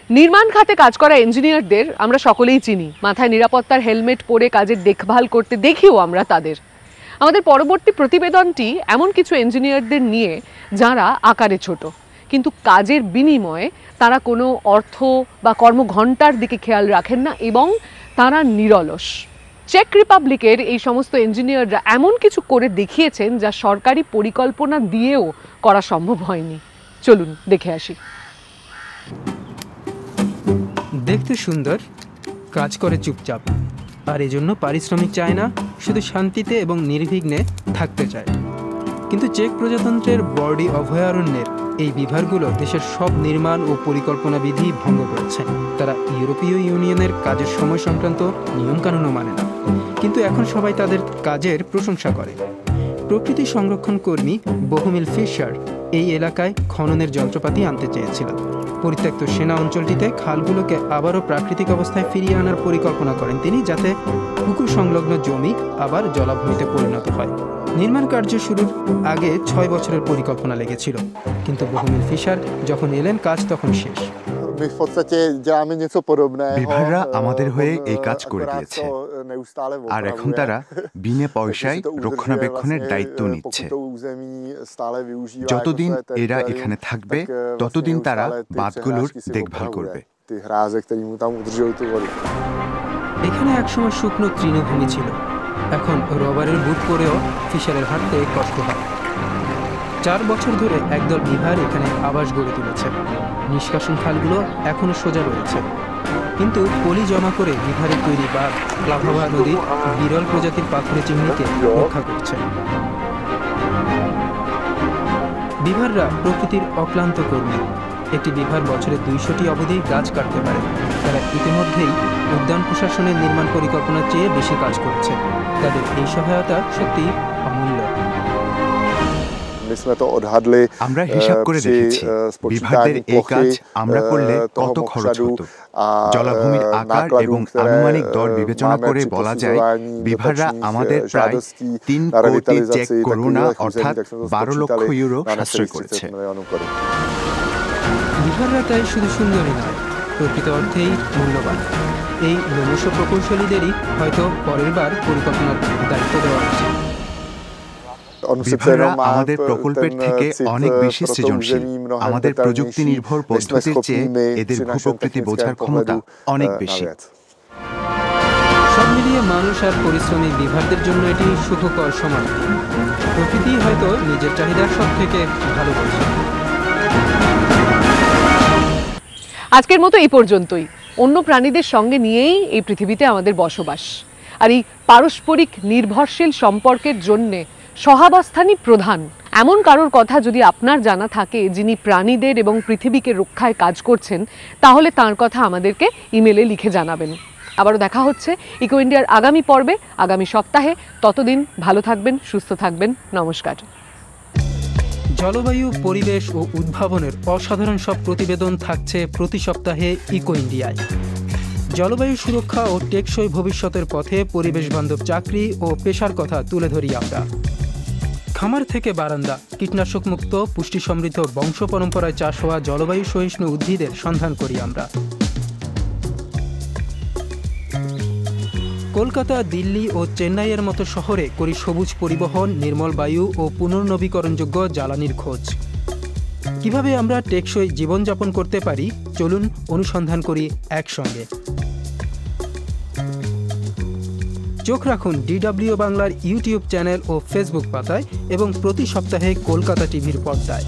নির্মাণ খাতে কাজ করা ইঞ্জিনিয়ারদের আমরা সকলেই চিনি, মাথায় নিরাপত্তার হেলমেট পরে কাজের দেখভাল করতে দেখিও আমরা তাদের। আমাদের পরবর্তী প্রতিবেদনটি এমন কিছু ইঞ্জিনিয়ারদের নিয়ে যারা আকারে ছোট, কিন্তু কাজের বিনিময়ে তারা কোনো অর্থ বা কর্মঘণ্টার দিকে খেয়াল রাখেন না এবং তারা নিরলস। চেক রিপাবলিকের এই সমস্ত ইঞ্জিনিয়াররা এমন কিছু করে দেখিয়েছেন যা সরকারি পরিকল্পনা দিয়েও করা সম্ভব হয়নি। চলুন দেখে আসি। দেখতে সুন্দর, কাজ করে চুপচাপ, আর এজন্য পারিশ্রমিক চায় না, শুধু শান্তিতে এবং নির্বিঘ্নে থাকতে চায়। কিন্তু চেক প্রজাতন্ত্রের বর্ডি অভয়ারণ্যের এই বিভাগগুলো দেশের সব নির্মাণ ও পরিকল্পনা বিধি ভঙ্গ করেছে। তারা ইউরোপীয় ইউনিয়নের কাজের সময় সংক্রান্ত নিয়মকানুনও মানে না, কিন্তু এখন সবাই তাদের কাজের প্রশংসা করে। প্রকৃতি সংরক্ষণ কর্মী বহুমিল ফিশার এই এলাকায় খননের যন্ত্রপাতি আনতে চেয়েছিলেন। পরিত্যক্ত সেনা অঞ্চলটিতে খালগুলোকে আবারও প্রাকৃতিক অবস্থায় ফিরিয়ে আনার পরিকল্পনা করেন তিনি, যাতে পুকুর সংলগ্ন জমি আবার জলাভূমিতে পরিণত হয়। নির্মাণ কার্য শুরুর আগে 6 বছরের পরিকল্পনা লেগেছিল, কিন্তু বহুমিল ফিশার যখন এলেন কাজ তখন শেষ। বিভাররা আমাদের হয়ে এই কাজ করে দিয়েছে, আর এখন তারা বিনা পয়সায় রক্ষণাবেক্ষণের দায়িত্ব নিচ্ছে। যতদিন এরা এখানে থাকবে ততদিন তারা বাঁধগুলোর দেখভাল করবে। এখানে একসময় শুকনো তৃণভূমি ছিল, এখন রবারের বুট পরেও ফিশারের হাঁটতে কষ্ট হয়। 4 বছর ধরে একদল বিভার এখানে আবাস গড়ে তুলেছে। নিষ্কাশন খালগুলো এখনো সোজা রয়েছে, কিন্তু পলি জমা করে বিভারের তৈরি বা লাভাভা নদীর বিরল প্রজাতির পাথুরে চিংড়িকে রক্ষা করছে। বিভাররা প্রকৃতির অক্লান্ত কর্মী। একটি বিভার বছরে 200টি অবধি গাছ কাটতে পারে। তারা ইতিমধ্যেই উদ্যান প্রশাসনের নির্মাণ পরিকল্পনার চেয়ে বেশি কাজ করেছে। তাদের এই সহায়তা সত্যি অমূল্য। আমরা হিসাব করে দেখেছি বিভাগের এই কাজ আমরা করলে কত খরচ হতো। জলাভূমির আকার এবং আনুমানিক দর বিবেচনা করে বলা যায় বিভাররা আমাদের প্রায় 3 কোটি চেক করোনা অর্থাৎ 12 লক্ষ ইউরো সাশ্রয় করেছে। বিভাররা তাই শুধু সুন্দরী নয়, প্রকৃত অর্থেই মূল্যবান। এই লোমশ প্রকৌশলীদেরই হয়তো পরের বার পরিকল্পনার দায়িত্ব দেওয়া উচিত। বিভাররা আমাদের প্রকল্পের থেকে অনেক বেশি সৃজনশীল। আমাদের প্রযুক্তি নির্ভর পদ্ধতির চেয়ে এদের ভূপ্রকৃতি বোঝার ক্ষমতা অনেক বেশি। সব মিলিয়ে মানুষ আর পরিশ্রমী বিভারদের জন্য এটি সুখকর সমাপ্তি। প্রকৃতি হয়তো নিজের চাহিদার সব থেকে ভালো বোঝে। আজকের মতো এই পর্যন্তই। অন্য প্রাণীদের সঙ্গে নিয়েই এই পৃথিবীতে আমাদের বসবাস, আর এই পারস্পরিক নির্ভরশীল সম্পর্কের জন্যে সহাবস্থানই প্রধান। এমন কারোর কথা যদি আপনার জানা থাকে যিনি প্রাণীদের এবং পৃথিবীকে রক্ষায় কাজ করছেন, তাহলে তার কথা আমাদেরকে ইমেলে লিখে জানাবেন। আবারও দেখা হচ্ছে ইকো ইন্ডিয়ার আগামী পর্বে, আগামী সপ্তাহে। ততদিন ভালো থাকবেন, সুস্থ থাকবেন। নমস্কার। জলবায়ু, পরিবেশ ও উদ্ভাবনের অসাধারণ সব প্রতিবেদন থাকছে প্রতি সপ্তাহে ইকো ইন্ডিয়ায়। জলবায়ু সুরক্ষা ও টেকসই ভবিষ্যতের পথে পরিবেশ বান্ধব চাকরি ও পেশার কথা তুলে ধরি আমরা। খামার থেকে বারান্দা, কীটনাশক মুক্ত, পুষ্টি সমৃদ্ধ, বংশ পরম্পরায় চাষ হওয়া জলবায়ু সহিষ্ণু উদ্ভিদের সন্ধান করি আমরা। কলকাতা, দিল্লি ও চেন্নাইয়ের মতো শহরে করি সবুজ পরিবহন, নির্মল বায়ু ও পুনর্নবীকরণযোগ্য জ্বালানির খোঁজ। কিভাবে আমরা টেকসই জীবনযাপন করতে পারি, চলুন অনুসন্ধান করি একসঙ্গে। চোখ রাখুন DW বাংলার ইউটিউব চ্যানেল ও ফেসবুক পাতায় এবং প্রতি সপ্তাহে কলকাতা টিভির পর্দায়।